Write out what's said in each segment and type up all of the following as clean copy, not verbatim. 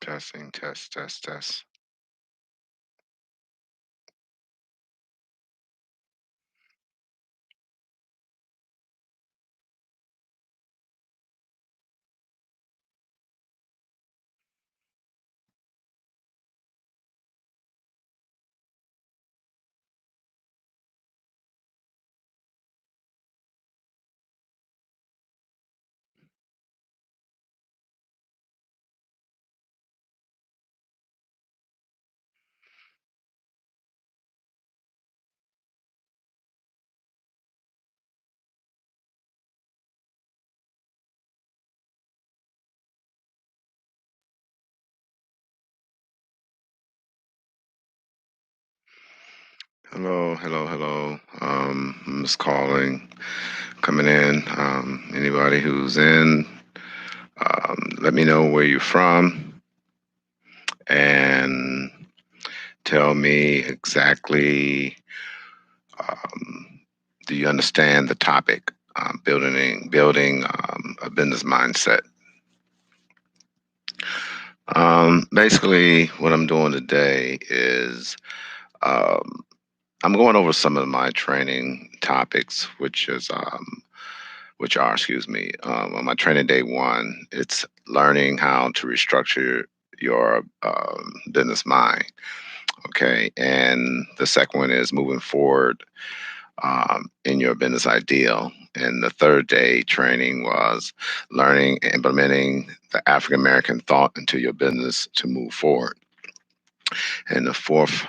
Testing, test, test, test. Hello, hello, hello. I'm just calling, coming in. Anybody who's in, let me know where you're from and tell me exactly. Um, do you understand the topic? Building a business mindset. Basically, what I'm doing today is um, I'm going over some of my training topics, which are, excuse me, on my training day one. It's learning how to restructure your business mind. Okay, and the second one is moving forward in your business ideal. And the third day training was learning and implementing the African American thought into your business to move forward. And the fourth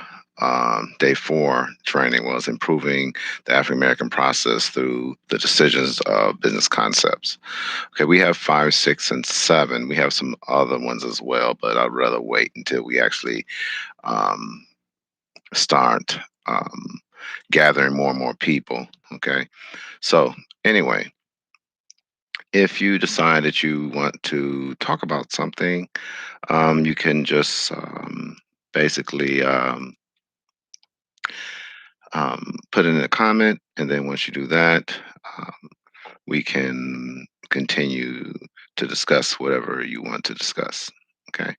day four training was improving the African American process through the decisions of business concepts. Okay, we have five, six, and seven. We have some other ones as well, but I'd rather wait until we actually um, start gathering more and more people. Okay, so anyway, if you decide that you want to talk about something, you can just basically put it in a comment, and then once you do that, um, we can continue to discuss whatever you want to discuss. Okay.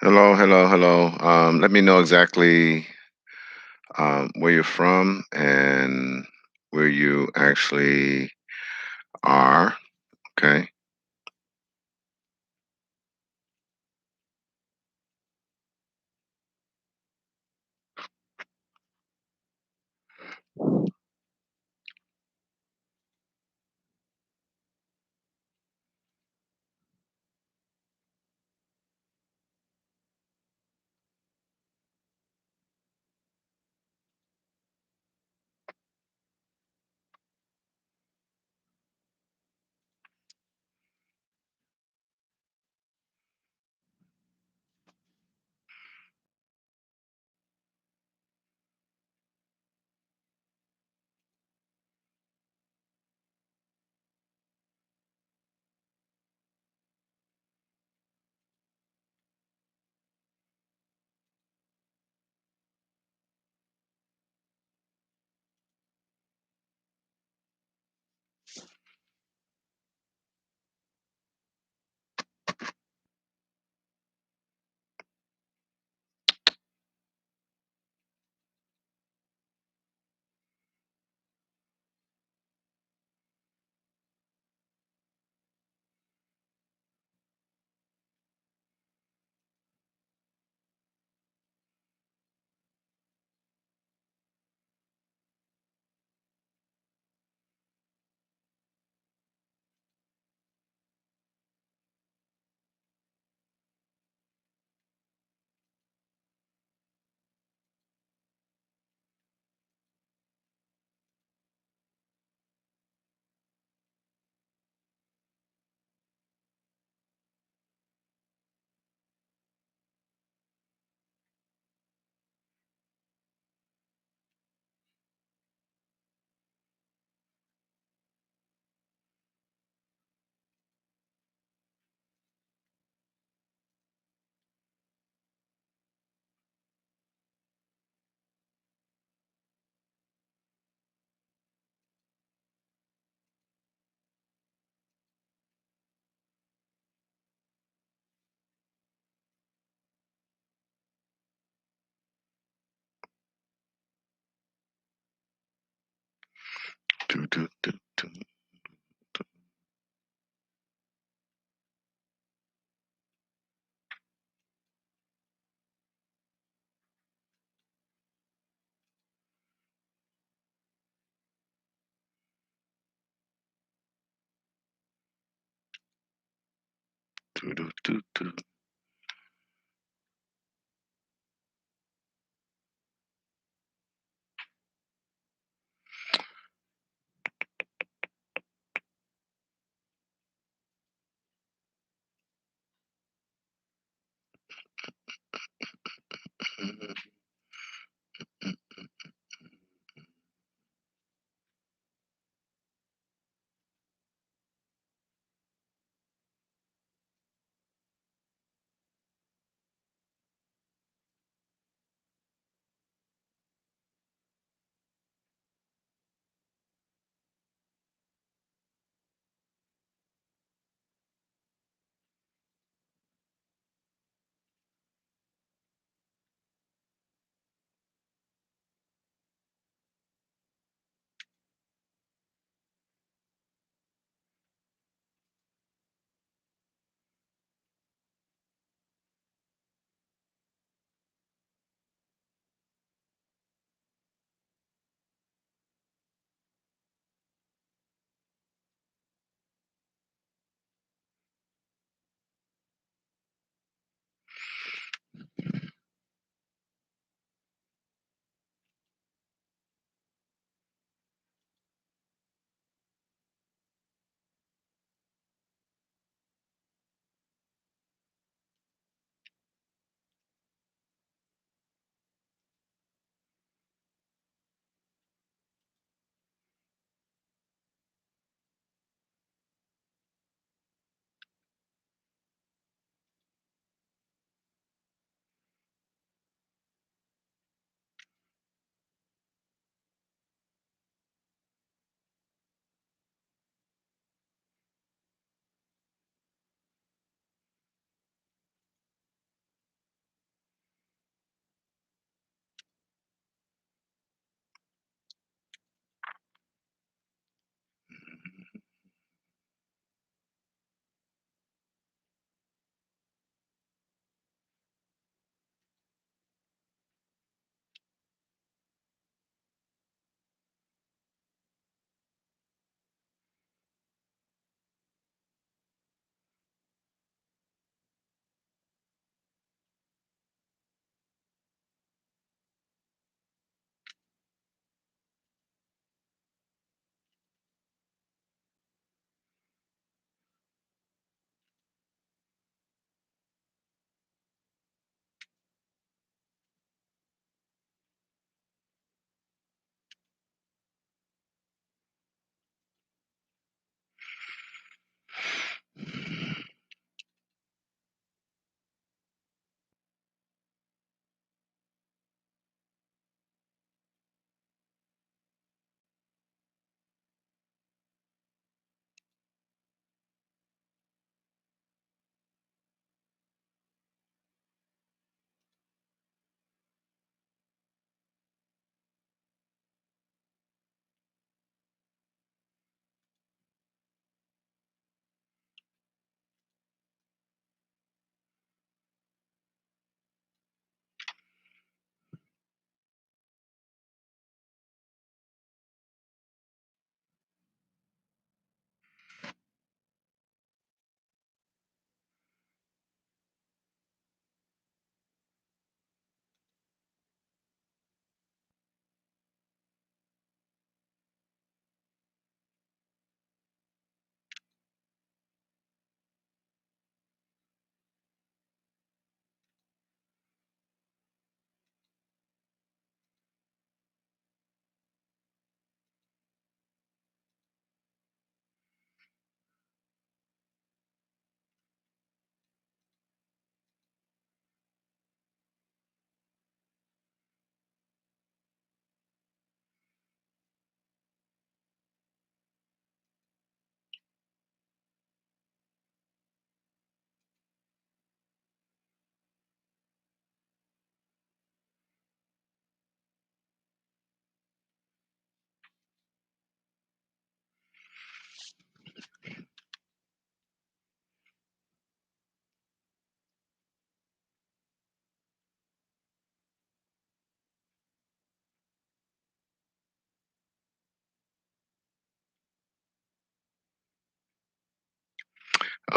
Hello, hello, hello. Let me know exactly where you're from and where you actually are. Okay. Do, do, do, do, do, do, do, do.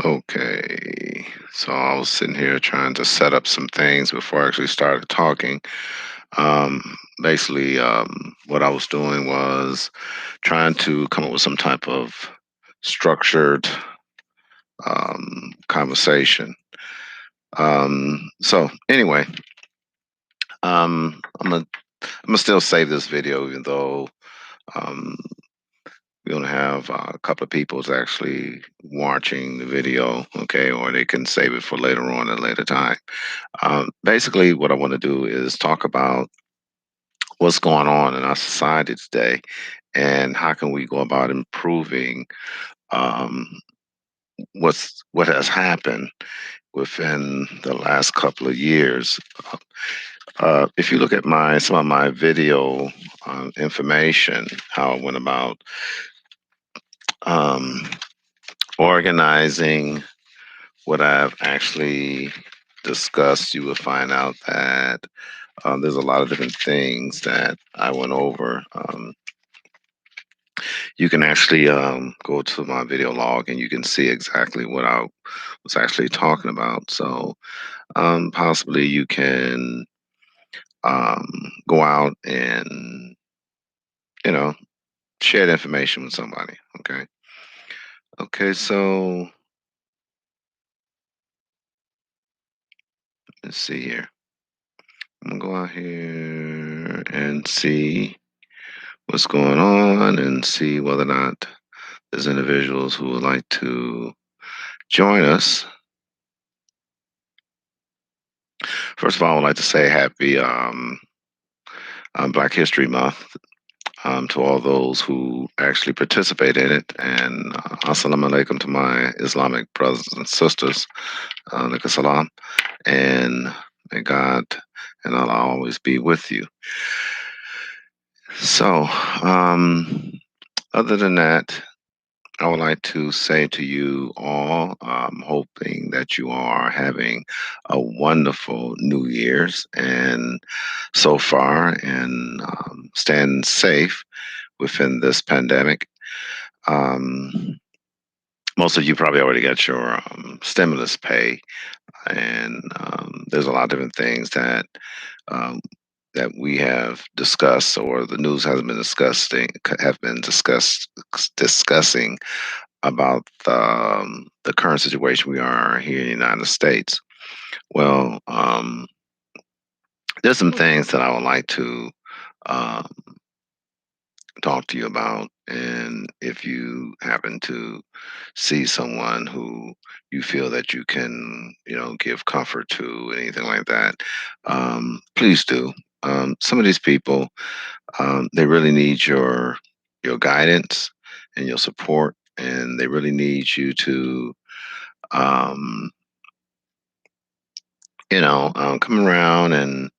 Okay. So I was sitting here trying to set up some things before I actually started talking. Basically, what I was doing was trying to come up with some type of structured conversation. So anyway, I'm gonna still save this video, even though um, we're gonna have a couple of people is actually watching the video, okay, or they can save it for later on at a later time. Basically, what I want to do is talk about what's going on in our society today and how can we go about improving um, what has happened within the last couple of years. If you look at my some of my video information, how I went about um, organizing what I've actually discussed, you will find out that there's a lot of different things that I went over. You can actually go to my video log and you can see exactly what I was actually talking about. So possibly you can go out and you know share the information with somebody. Okay. Okay. So let's see here. I'm gonna go out here and see what's going on and see whether or not there's individuals who would like to join us. First of all, I would like to say happy Black History Month to all those who actually participate in it. And assalamu alaikum to my Islamic brothers and sisters. Alaikum salam. And may God and Allah always be with you. So, other than that, I would like to say to you all, hoping that you are having a wonderful New Year's and so far, and staying safe within this pandemic. Um, Most of you probably already got your stimulus pay, and there's a lot of different things um, that we have discussed, or the news has been discussing about the current situation we are here in the United States. Well, there's some things that I would like to um, talk to you about. And if you happen to see someone who you feel that you can, give comfort to, anything like that, please do. Some of these people, they really need your guidance and your support, and they really need you to, um, come around and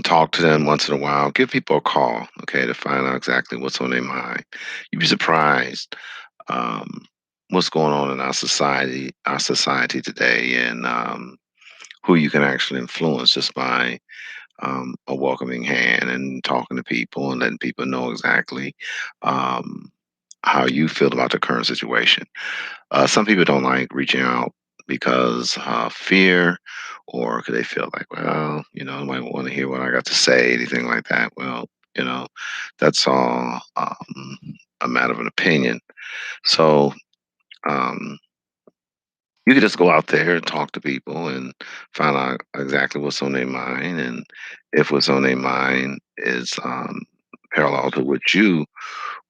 talk to them once in a while. Give people a call, okay, to find out exactly what's on their mind. You'd be surprised um, what's going on in our society today, and who you can actually influence just by a welcoming hand and talking to people and letting people know exactly um, how you feel about the current situation. Some people don't like reaching out because fear, or could they feel like, well, nobody want to hear what I got to say, anything like that. Well, you know, that's all a matter of an opinion. So um, you could just go out there and talk to people and find out exactly what's on their mind, and if what's on their mind is parallel to what you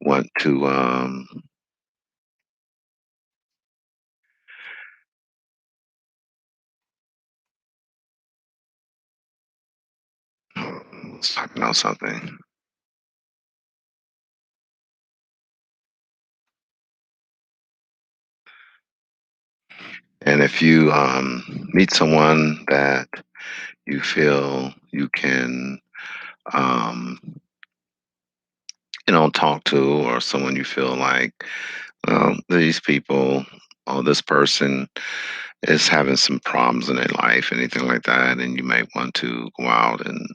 want to. Let's talk about something. And if you meet someone that you feel you can, um, talk to, or someone you feel like, well, these people or this person is having some problems in their life, anything like that, and you may want to go out and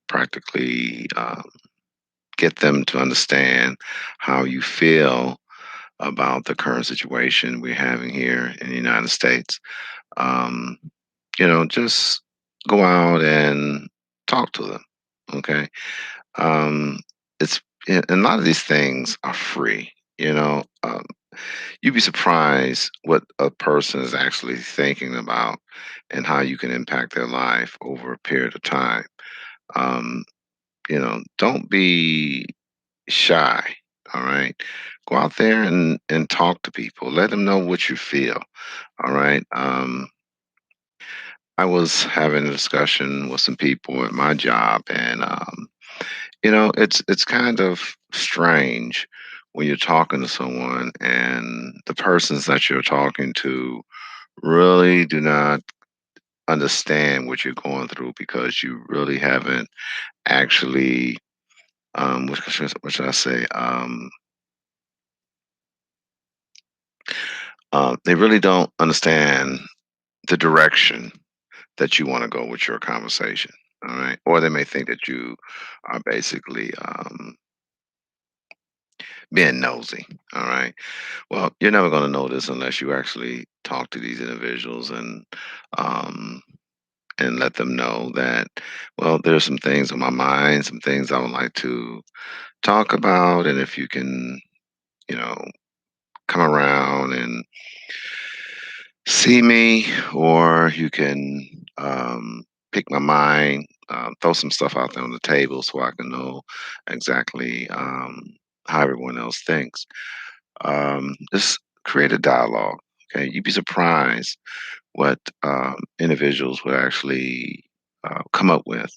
practically get them to understand how you feel about the current situation we're having here in the United States. Um, just go out and talk to them. Okay. Um, it's and a lot of these things are free. You'd be surprised what a person is actually thinking about and how you can impact their life over a period of time. Um, don't be shy. All right. Go out there and talk to people. Let them know what you feel. All right. I was having a discussion with some people at my job, and it's kind of strange when you're talking to someone and the persons that you're talking to really do not understand what you're going through because you really haven't actually what should I say? They really don't understand the direction that you want to go with your conversation. All right. Or they may think that you are basically being nosy. All right. Well, you're never going to know this unless you actually talk to these individuals um, and let them know that, well, there's some things on my mind, some things I would like to talk about. And if you can, you know, come around and see me, or you can pick my mind, throw some stuff out there on the table so I can know exactly how everyone else thinks. Just create a dialogue. Okay, you'd be surprised what individuals would actually come up with.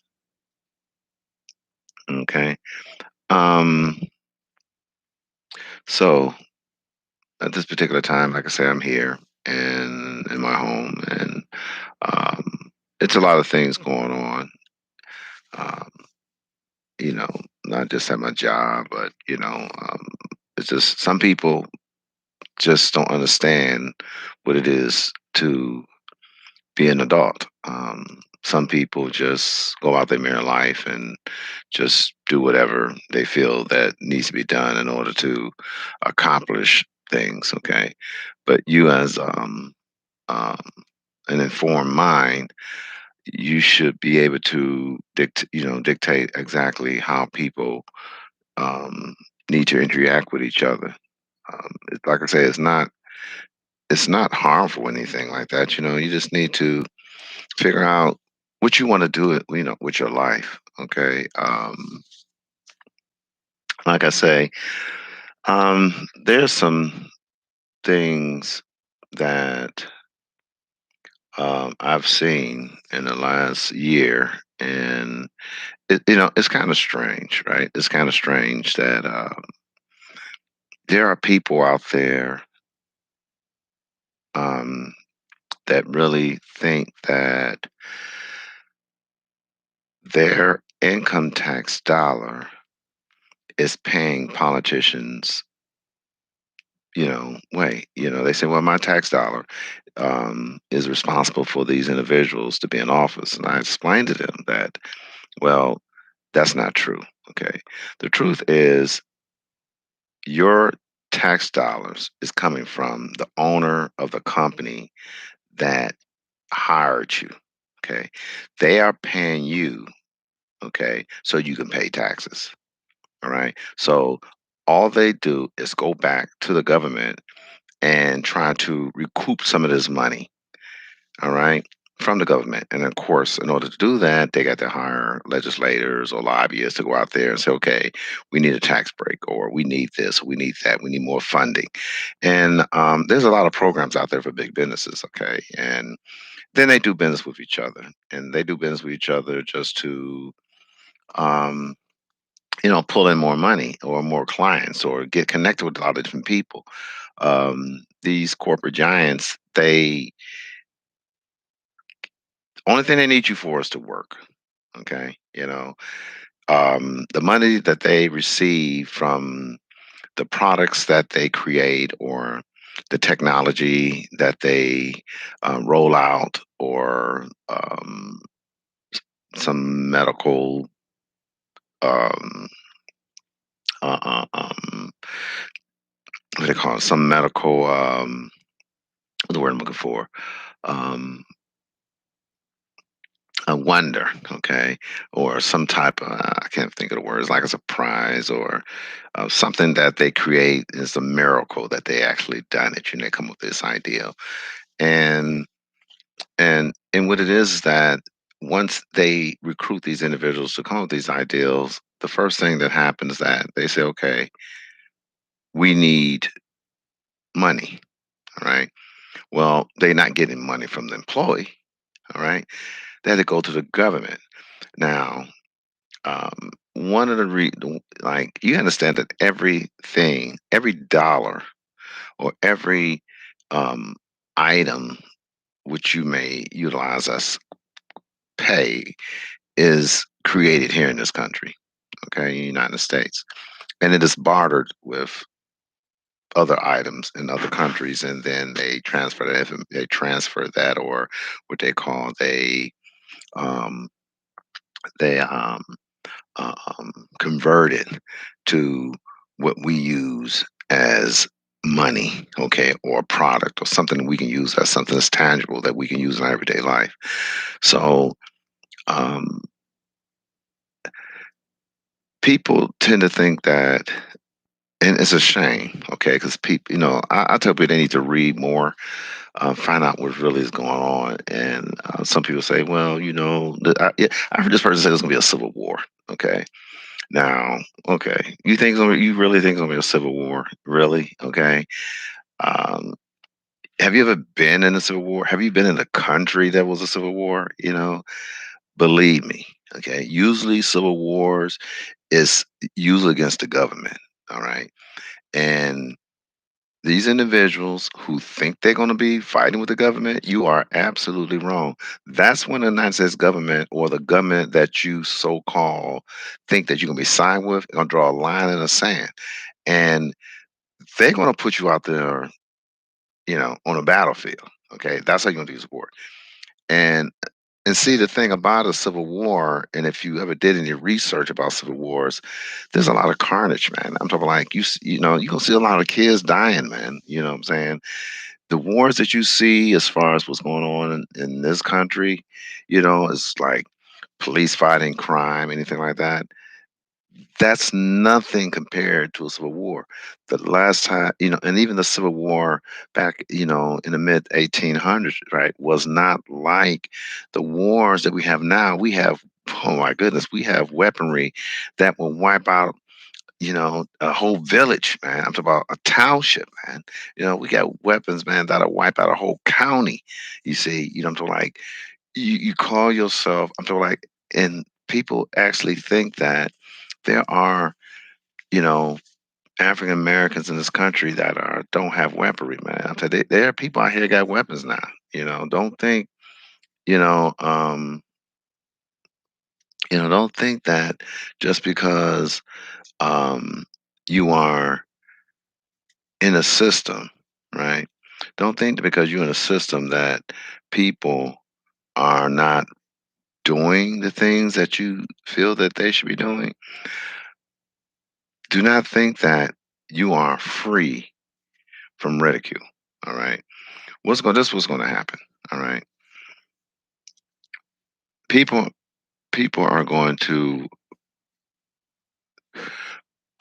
Okay, um, so at this particular time, like I say, I'm here in my home, and um, it's a lot of things going on. Um, you know, not just at my job, but it's just some people just don't understand what it is to be an adult. Some people just go out their mere life and just do whatever they feel that needs to be done in order to accomplish things. Okay, but you as um, an informed mind, you should be able to dictate exactly how people um, need to interact with each other. Like I say, it's not harmful or anything like that. You just need to figure out what you want to do it, with your life. Okay. Like I say, there's some things that I've seen in the last year, and it's kind of strange, right? It's kind of strange that there are people out there um, that really think that their income tax dollar is paying politicians, way. They say, well, my tax dollar is responsible for these individuals to be in office. And I explained to them that, well, that's not true. Okay. The truth is, your tax dollars is coming from the owner of the company that hired you. Okay. They are paying you. Okay. So you can pay taxes. All right. So all they do is go back to the government and try to recoup some of this money, all right, from the government. And of course, in order to do that, they got to hire legislators or lobbyists to go out there and say, okay, we need a tax break, or we need this, we need that, we need more funding. And there's a lot of programs out there for big businesses, okay? And then they do business with each other, and they do business with each other just to um, pull in more money or more clients or get connected with a lot of different people. These corporate giants, they only thing they need you for is to work. Okay, the money that they receive from the products that they create or the technology that they roll out, or some medical um, uh, uh, um, what they call it, some medical, what's the word I'm looking for? Um, a wonder, okay, or some type of, I can't think of the words, like a surprise or something that they create is a miracle that they actually done it. They come up with this idea, and and what it is that once they recruit these individuals to come up with these ideals, the first thing that happens is that they say, okay, we need money, all right. Well, they're not getting money from the employee, all right. They had to go to the government now. One of the like you understand that everything, every dollar or every um, item which you may utilize as pay is created here in this country, okay, in the United States, and it is bartered with other items in other countries, and then they transfer that. They transfer that, or what they call um, they convert it to what we use as money, okay, or a product or something we can use as something that's tangible that we can use in our everyday life. So um, people tend to think that, and it's a shame, okay, because people, I tell people they need to read more, find out what really is going on. And some people say, well, yeah, I heard this person say there's going to be a civil war, okay. Now, okay, you really think it's gonna be a civil war? Really? Okay. Um, have you ever been in a civil war? Have you been in a country that was a civil war? Believe me, okay. Usually civil wars is usually against the government. All right. And these individuals who think they're going to be fighting with the government, you are absolutely wrong. That's when the United States government or the government that you so called think that you're going to be siding with, going to draw a line in the sand. And they're going to put you out there, on a battlefield. Okay. That's how you're going to do support. And and see the thing about a civil war, and if you ever did any research about civil wars, there's a lot of carnage, man. I'm talking like you're gonna see a lot of kids dying, man. You know what I'm saying? The wars that you see as far as what's going on in this country, it's like police fighting crime, anything like that. That's nothing compared to a civil war. The last time, and even the Civil War back, in the mid 1800s, right, was not like the wars that we have now. We have, oh my goodness, we have weaponry that will wipe out, a whole village, man. I'm talking about a township, man. We got weapons, man, that'll wipe out a whole county. You see, I'm talking like you call yourself, I'm talking like, and people actually think that there are, you know, African Americans in this country that don't have weaponry, man. I'm telling you, there are people out here that got weapons now. Don't think, you know, um, don't think that just because you are in a system, right? Don't think that because you're in a system that people are not doing the things that you feel that they should be doing. Do not think that you are free from ridicule. All right. This what's gonna happen. All right. People people are going to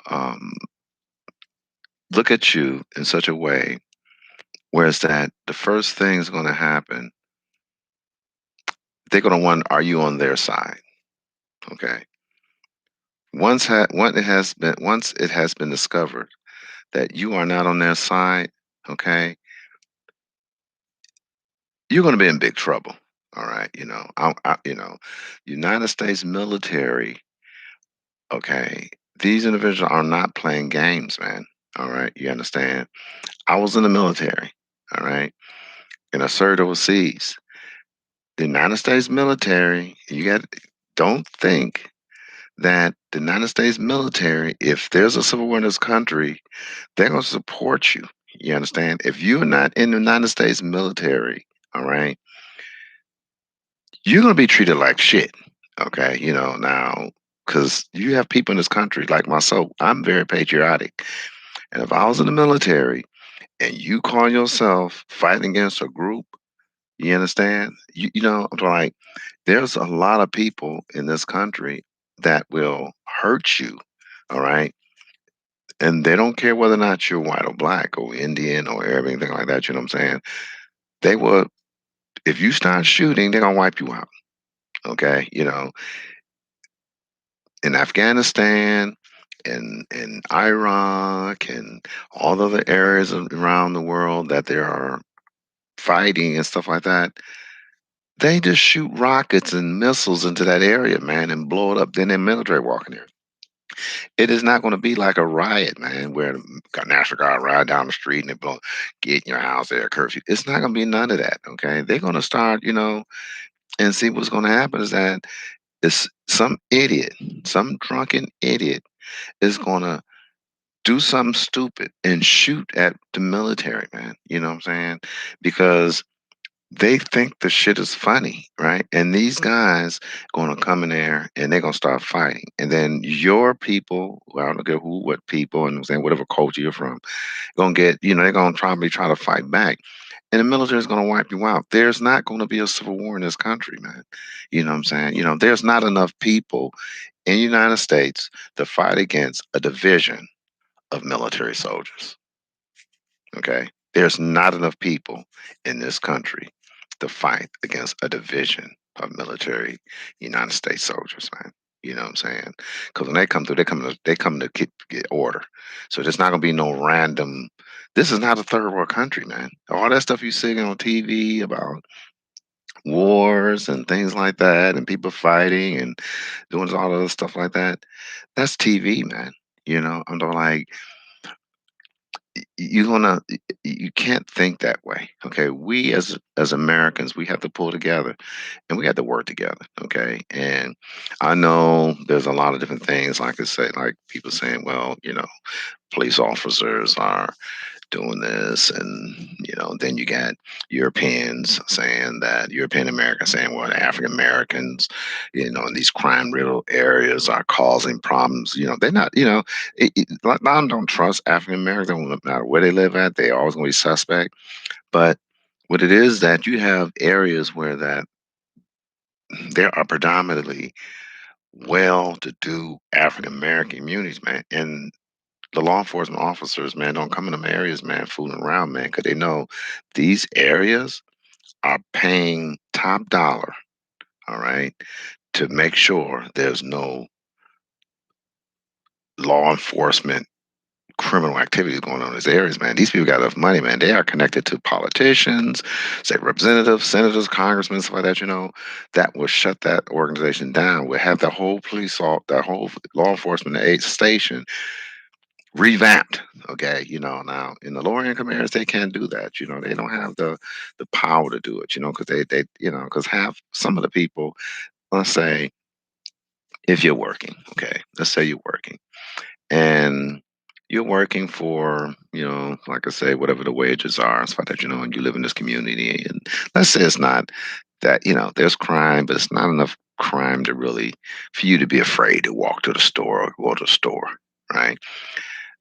um, look at you in such a way whereas that the first thing is going to happen, they're going to wonder, are you on their side? Okay. Once it has been discovered that you are not on their side, okay, you're going to be in big trouble. All right. United States military, okay, these individuals are not playing games, man. All right. You understand? I was in the military. All right. And I served overseas. The United States military, don't think that the United States military, if there's a civil war in this country, they're going to support you. You understand? If you're not in the United States military, all right, you're going to be treated like shit. Okay. Now, because you have people in this country like myself, I'm very patriotic. And if I was in the military and you call yourself fighting against a group, you understand? I'm like, there's a lot of people in this country that will hurt you, all right? And they don't care whether or not you're white or black or Indian or Arab, anything like that, you know what I'm saying? They will, if you start shooting, they're gonna wipe you out, okay? In Afghanistan, in Iraq, and all the other areas around the world that there are fighting and stuff like that, they just shoot rockets and missiles into that area, man, and blow it up. Then their military walking there. It is not going to be like a riot, man, where the National Guard ride down the street and they blow, get in your house, there, curfew. It's not going to be none of that, okay? They're going to start, and see what's going to happen is that it's some idiot, some drunken idiot is going to do something stupid and shoot at the military, man. You know what I'm saying? Because they think the shit is funny, right? And these guys gonna come in there and they're gonna start fighting. And then your people, well, I don't care who, what people, and I'm saying whatever culture you're from, gonna get, they're gonna probably try to fight back. And the military is gonna wipe you out. There's not gonna be a civil war in this country, man. You know what I'm saying? There's not enough people in the United States to fight against a division of military soldiers. Okay. There's not enough people in this country to fight against a division of military United States soldiers, man. You know what I'm saying? Because when they come through, they come to get order. So there's not gonna be no random. This is not a third world country, man. All that stuff you see on TV about wars and things like that, and people fighting and doing all other stuff like that. That's TV, man. I'm talking like you're gonna you can't think that way. Okay, we as Americans, we have to pull together and we have to work together. Okay, and I know there's a lot of different things, like I say, like people saying, well, police officers are doing this, and then you got Europeans saying that, European Americans saying, well, African Americans, in these crime riddled areas are causing problems. They're not, like, I don't trust African Americans, no matter where they live at, they always gonna be suspect. But what it is that you have areas where that there are predominantly well-to-do African American communities, man, and the law enforcement officers, man, don't come in them areas, man, fooling around, man, because they know these areas are paying top dollar, all right, to make sure there's no law enforcement criminal activity going on in these areas, man. These people got enough money, man. They are connected to politicians, state representatives, senators, congressmen, stuff like that, that will shut that organization down. We'll have the whole that whole law enforcement station revamped. Okay, now in the lower income areas they can't do that. They don't have the power to do it. Because because half some of the people, let's say, if you're working, okay, let's say you're working and you're working for, like I say, whatever the wages are and stuff like that, and you live in this community, and let's say it's not that, there's crime, but it's not enough crime to really for you to be afraid to walk to the store or go to the store, right?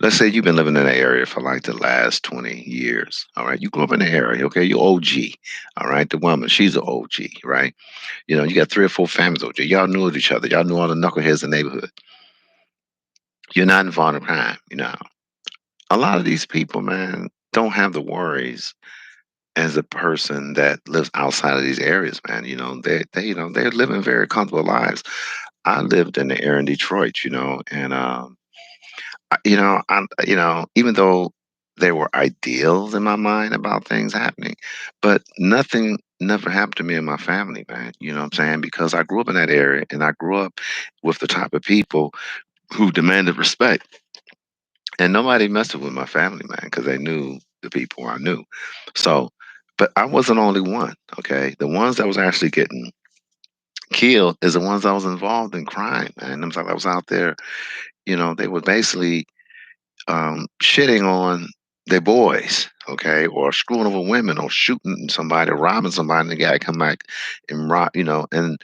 Let's say you've been living in the area for like the last 20 years. All right. You grew up in the area. Okay. You're OG. All right. The woman, she's an OG, right? You got three or four families OG. Y'all knew of each other. Y'all knew all the knuckleheads in the neighborhood. You're not involved in crime. A lot of these people, man, don't have the worries as a person that lives outside of these areas, man. They're living very comfortable lives. I lived in the area in Detroit, and even though there were ideals in my mind about things happening, but nothing never happened to me and my family, man. You know what I'm saying? Because I grew up in that area and I grew up with the type of people who demanded respect. And nobody messed with my family, man, because they knew the people I knew. So, but I wasn't the only one, okay? The ones that was actually getting killed is the ones that was involved in crime, man. Them like I was out there, they were basically shitting on their boys, okay, or screwing over women, or shooting somebody, or robbing somebody, and the guy come back and rob, and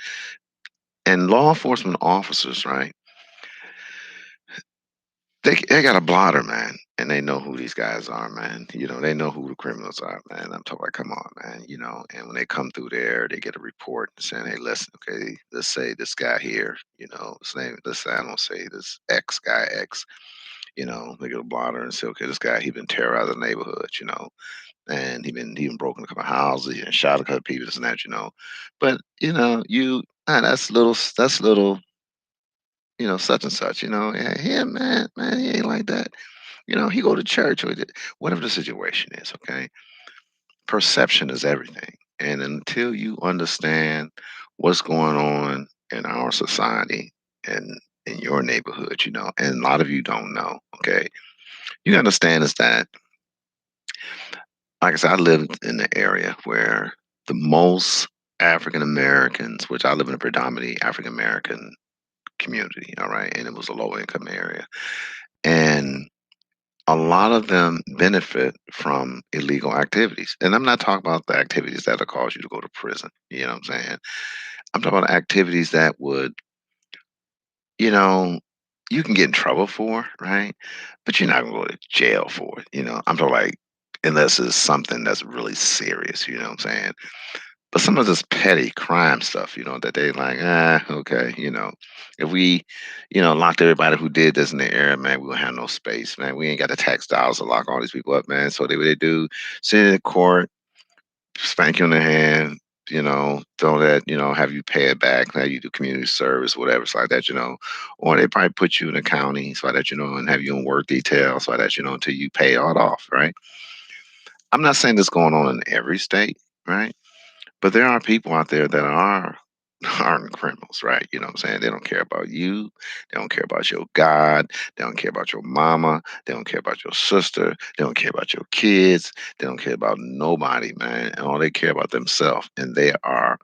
law enforcement officers, right? They got a blotter, man, and they know who these guys are, man. They know who the criminals are, man. I'm talking like, come on, man. And when they come through there, they get a report saying, "Hey, listen, okay, let's say this guy here, his name. Let's say I don't say this X guy X. They get a blotter and say, okay, this guy he been terrorizing the neighborhood, and he been broken a couple of houses, he done shot a couple of people, this and that, But that's little, such and such, yeah, him, man, he ain't like that. He go to church or whatever the situation is, okay? Perception is everything. And until you understand what's going on in our society and in your neighborhood, and a lot of you don't know, okay? You understand is that, like I said, I lived in the area where the most African Americans, which I live in a predominantly African American community, all right, and it was a low income area. And a lot of them benefit from illegal activities. And I'm not talking about the activities that'll cause you to go to prison. You know what I'm saying? I'm talking about activities that would, you know, you can get in trouble for, right? But you're not gonna go to jail for it. I'm talking like unless it's something that's really serious, you know what I'm saying? But some of this petty crime stuff, that they like, okay, if we, locked everybody who did this in the area, man, we would have no space, man. We ain't got the tax dollars to lock all these people up, man. So what they do, send it to court, spank you in the hand, throw that, have you pay it back, have you do community service, whatever, it's like that, or they probably put you in the county so that, and have you on work detail so that, until you pay it all off, right? I'm not saying this going on in every state, right? But there are people out there that aren't criminals, right? You know what I'm saying? They don't care about you. They don't care about your God. They don't care about your mama. They don't care about your sister. They don't care about your kids. They don't care about nobody, man. And all they care about themselves. And they are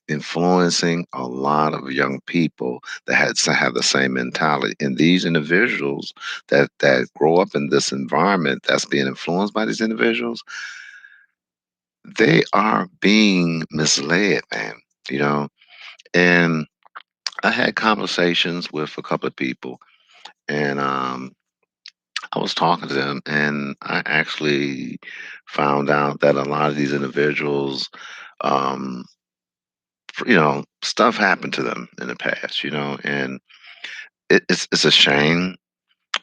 influencing a lot of young people that have the same mentality. And these individuals that grow up in this environment that's being influenced by these individuals, they are being misled, man. You know, and I had conversations with a couple of people, and I was talking to them, and I actually found out that a lot of these individuals, um, stuff happened to them in the past, and it's a shame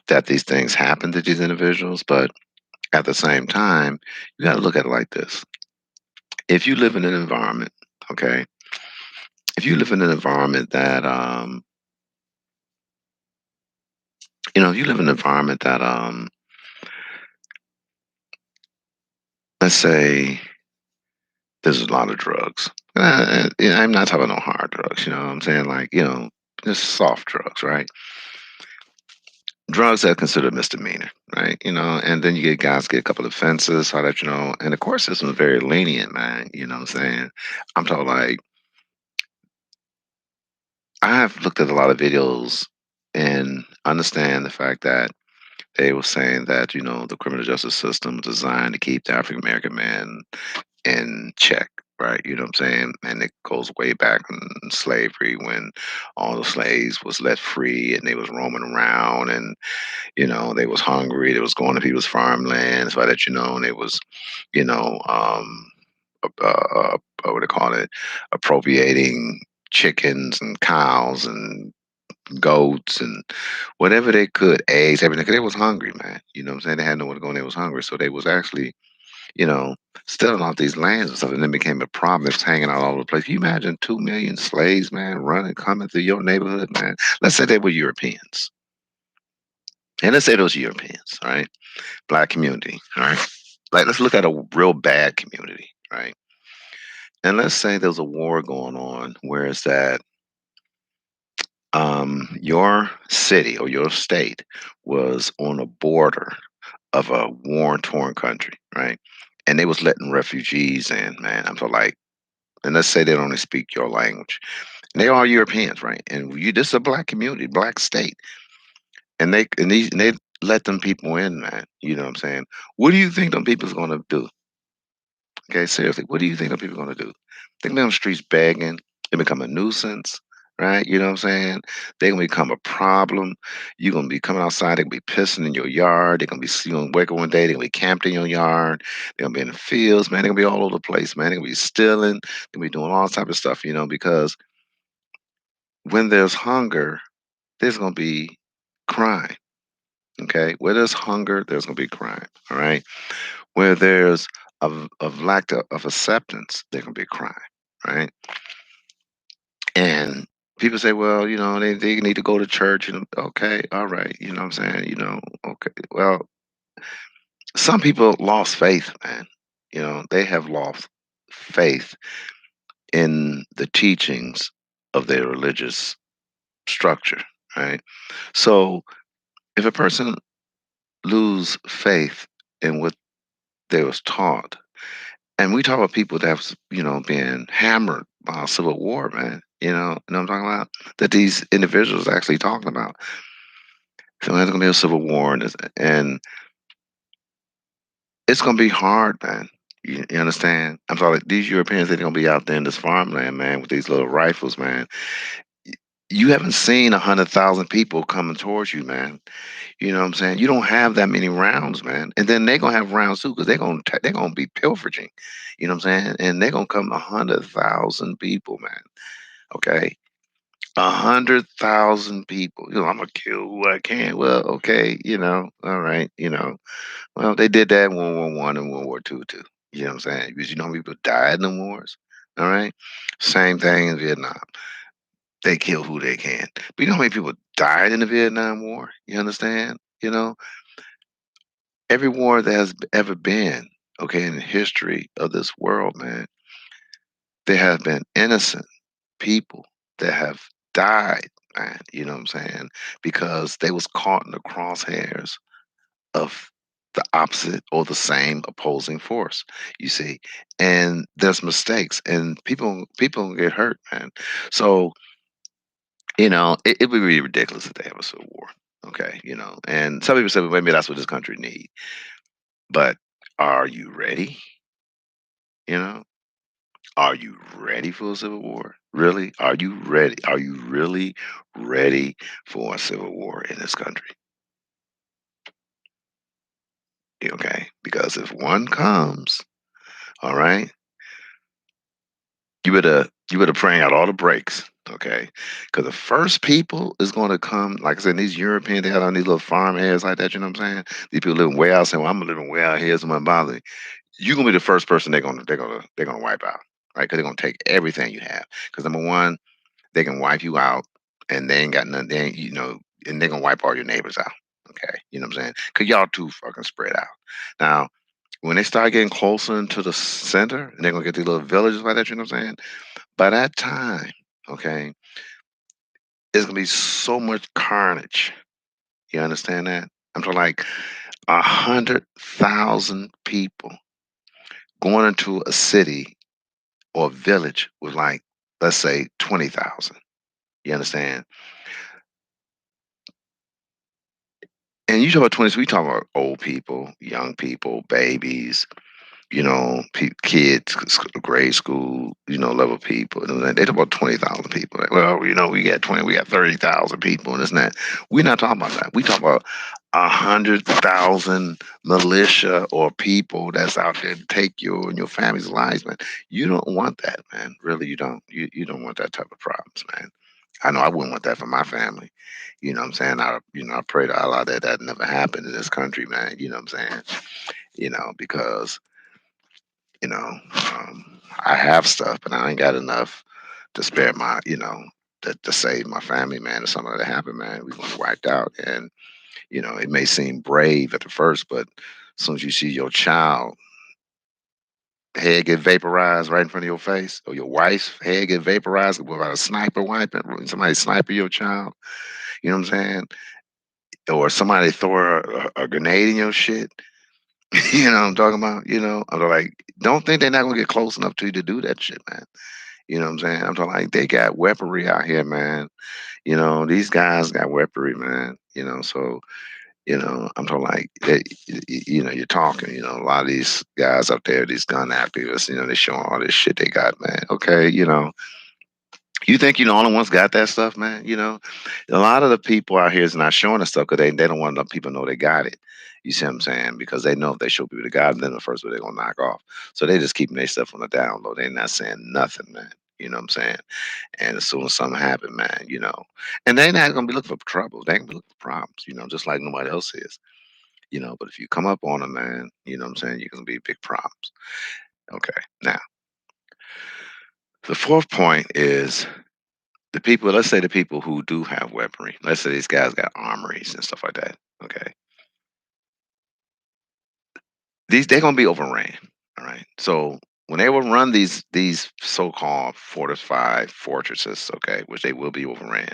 that these things happen to these individuals, but at the same time, you got to look at it like this: if you live in an environment, okay, if you live in an environment that if you live in an environment that let's say there's a lot of drugs. Yeah, I'm not talking no hard drugs, you know what I'm saying? Like, just soft drugs, right? Drugs that are considered misdemeanor, right? And then you get guys get a couple of offenses, how that, and the court system is very lenient, man. You know what I'm saying? I'm talking like I have looked at a lot of videos and understand the fact that they were saying that, the criminal justice system was designed to keep the African American man in check, right? You know what I'm saying? And it goes way back in slavery when all the slaves was let free and they was roaming around and, they was hungry. They was going to people's farmlands, so that, and they was, you know, what do they call it? Appropriating chickens and cows and goats and whatever they could, eggs, everything. 'Cause they was hungry, man. You know what I'm saying? They had nowhere to go and they was hungry. So they was actually you know, stealing off these lands and stuff, and then became a problem. It was hanging out all over the place. Can you imagine 2 million slaves, man, running, coming through your neighborhood, man? Let's say they were Europeans. And let's say those Europeans, all right? Black community, all right? Like, let's look at a real bad community, right? And let's say there's a war going on where it's that your city or your state was on a border of a war-torn country, right? And they was letting refugees in, man. I'm so like, and let's say they don't even speak your language. And they are Europeans, right? And this is a black community, black state, and they let them people in, man. You know what I'm saying? What do you think them people's gonna do? Okay, seriously, what do you think them people gonna do? They be on the streets begging. They become a nuisance, right? You know what I'm saying? They're gonna become a problem. You're gonna be coming outside, they're gonna be pissing in your yard, they're gonna be you gonna wake up one day, they're gonna be camped in your yard, they're gonna be in the fields, man, they're gonna be all over the place, man. They're gonna be stealing, they're gonna be doing all type of stuff, because when there's hunger, there's gonna be crime. Okay. Where there's hunger, there's gonna be crime. All right. Where there's of lack of acceptance, there can be crime. Right. And people say, well, they need to go to church. Okay, all right. You know what I'm saying? Okay. Well, some people lost faith, man. They have lost faith in the teachings of their religious structure, right? So if a person lose faith in what they was taught, and we talk about people that's been hammered by a civil war, man. You know what I'm talking about? That these individuals actually talking about. So there's gonna be a civil war, and it's gonna be hard, man. You understand? I'm sorry, these Europeans, they're gonna be out there in this farmland, man, with these little rifles, man. You haven't seen 100,000 people coming towards you, man. You know what I'm saying? You don't have that many rounds, man. And then they're gonna have rounds too, because they're gonna be pilfering. You know what I'm saying? And they're gonna come 100,000 people, man. Okay. 100,000 people. I'm gonna kill who I can. Well, okay, all right, Well, they did that in World War I and World War II too. You know what I'm saying? Because you know how many people died in the wars. All right. Same thing in Vietnam. They kill who they can. But you know how many people died in the Vietnam War? You understand? Every war that has ever been, okay, in the history of this world, man, there have been innocent people that have died, man. You know what I'm saying? Because they was caught in the crosshairs of the opposite or the same opposing force. You see, and there's mistakes, and people get hurt, man. So it would be ridiculous if they have a civil war. Okay, and some people say, well, maybe that's what this country need. But are you ready? You know, are you ready for a civil war? Really? Are you ready? Are you really ready for a civil war in this country? Okay, because if one comes, all right, you better bring out all the brakes, okay? Because the first people is going to come, like I said, these Europeans, they got on these little farm areas like that. You know what I'm saying? These people living way out, saying, "Well, I'm living way out here, so my bother." You're gonna be the first person they're gonna wipe out, right? Because they're gonna take everything you have. Because number one, they can wipe you out, and they ain't got nothing. They ain't, and they're gonna wipe all your neighbors out. Okay, you know what I'm saying? Because y'all too fucking spread out. Now, when they start getting closer into the center, and they're gonna get these little villages like that. You know what I'm saying? By that time, okay, it's gonna be so much carnage. You understand that? I'm talking like 100,000 people going into a city or a village with like, let's say, 20,000. You understand? And you talk about 20s, we talk about old people, young people, babies, kids, grade school, level people. And they talk about 20,000 people. Like, well, we got 30,000 people and this and that. We're not talking about that. We talk about 100,000 militia or people that's out there to take your and your family's lives, man. You don't want that, man. Really, you don't. You don't want that type of problems, man. I know I wouldn't want that for my family. You know what I'm saying? I pray to Allah that that never happened in this country, man. You know what I'm saying? Because I have stuff, but I ain't got enough to spare to save my family, man. If something that happened, man, we're gonna wiped out. And it may seem brave at the first, but as soon as you see your child head get vaporized right in front of your face, or your wife's head get vaporized without a sniper wiping, somebody sniper your child, you know what I'm saying? Or somebody throw a grenade in your shit. You know what I'm talking about? I'm like, don't think they're not gonna get close enough to you to do that shit, man. You know what I'm saying? I'm talking like they got weaponry out here, man. These guys got weaponry, man. So I'm talking like you're talking. A lot of these guys out there, these gun activists, they showing all this shit they got, man. Okay, You think you the only ones got that stuff, man? A lot of the people out here is not showing us stuff because they don't want to let people know they got it. You see what I'm saying? Because they know if they show people they got it, then the first one they're gonna knock off. So they just keeping their stuff on the down low. They're not saying nothing, man. You know what I'm saying? And as soon as something happen, man, and they're not gonna be looking for trouble. They ain't gonna be looking for problems, just like nobody else is. But if you come up on them, man, you know what I'm saying, you're gonna be big problems. Okay. Now, the fourth point is the people, let's say the people who do have weaponry, let's say these guys got armories and stuff like that. Okay. They're gonna be overran. All right. So when they will run these so-called fortified fortresses, okay, which they will be overran,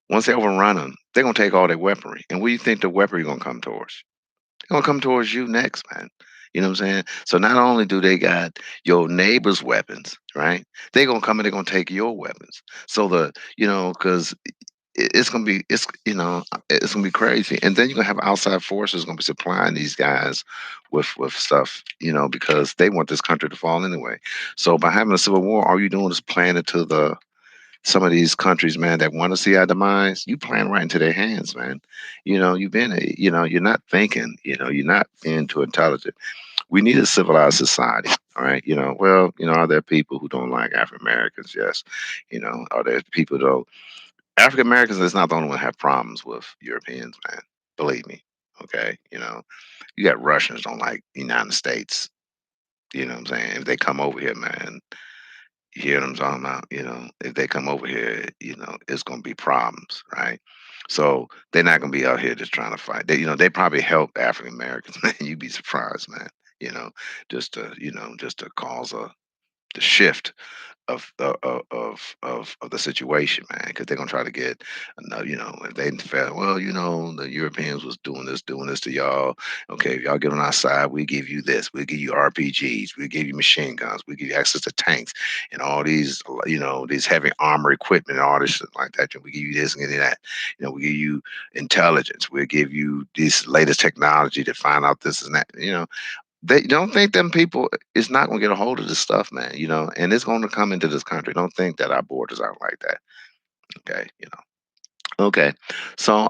once they overrun them, they're gonna take all their weaponry. And where you think the weaponry gonna come towards? They're gonna come towards you next, man. You know what I'm saying? So not only do they got your neighbor's weapons, right? They're gonna come and they're gonna take your weapons. So because it's gonna be it's gonna be crazy. And then you're gonna have outside forces gonna be supplying these guys with stuff, because they want this country to fall anyway. So by having a civil war, all you're doing is playing it to the some of these countries, man, that want to see our demise. You playing right into their hands, man. You're not thinking, you're not being too intelligent. We need a civilized society. All right. Are there people who don't like African Americans? Yes. Are there people who don't African Americans is not the only one that have problems with Europeans, man. Believe me. Okay. You got Russians don't like the United States. You know what I'm saying? If they come over here, man, you hear what I'm talking about? If they come over here, it's gonna be problems, right? So they're not gonna be out here just trying to fight. They probably help African Americans, man. You'd be surprised, man. You know, just to cause the shift of the situation, man, because they're gonna try to get another, if they felt, well, the Europeans was doing this to y'all. Okay, if y'all get on our side, we give you this, we give you RPGs, we give you machine guns, we give you access to tanks and all these, these heavy armor equipment and all this shit like that. And we give you this and give you that. We give you intelligence, we give you this latest technology to find out this and that. They don't think them people is not going to get a hold of this stuff, man. And it's going to come into this country. Don't think that our borders are like that. Okay, Okay, so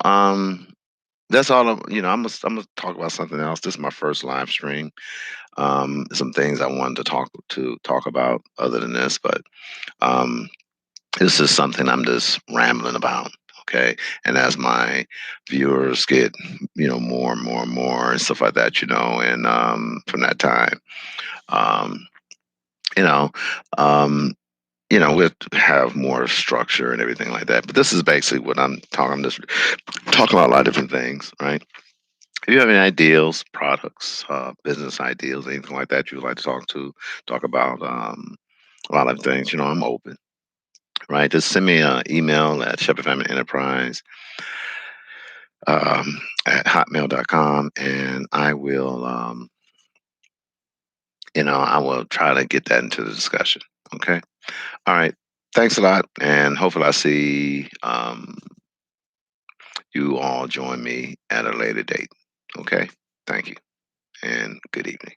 that's all. I'm gonna talk about something else. This is my first live stream. Some things I wanted to talk about other than this, but um, this is something I'm just rambling about. Okay, and as my viewers get more and more and more and stuff like that, and from that time. Um, you know, um, we'll have more structure and everything like that. But this is basically what I'm talking. I'm just talking about a lot of different things, right? If you have any ideals, products, business ideals, anything like that you would like to talk about, a lot of things, I'm open, right? Just send me an email at Shepherd Family Enterprise at hotmail.com, and I will try to get that into the discussion. Okay. All right. Thanks a lot, and hopefully I see you all join me at a later date. Okay. Thank you, and good evening.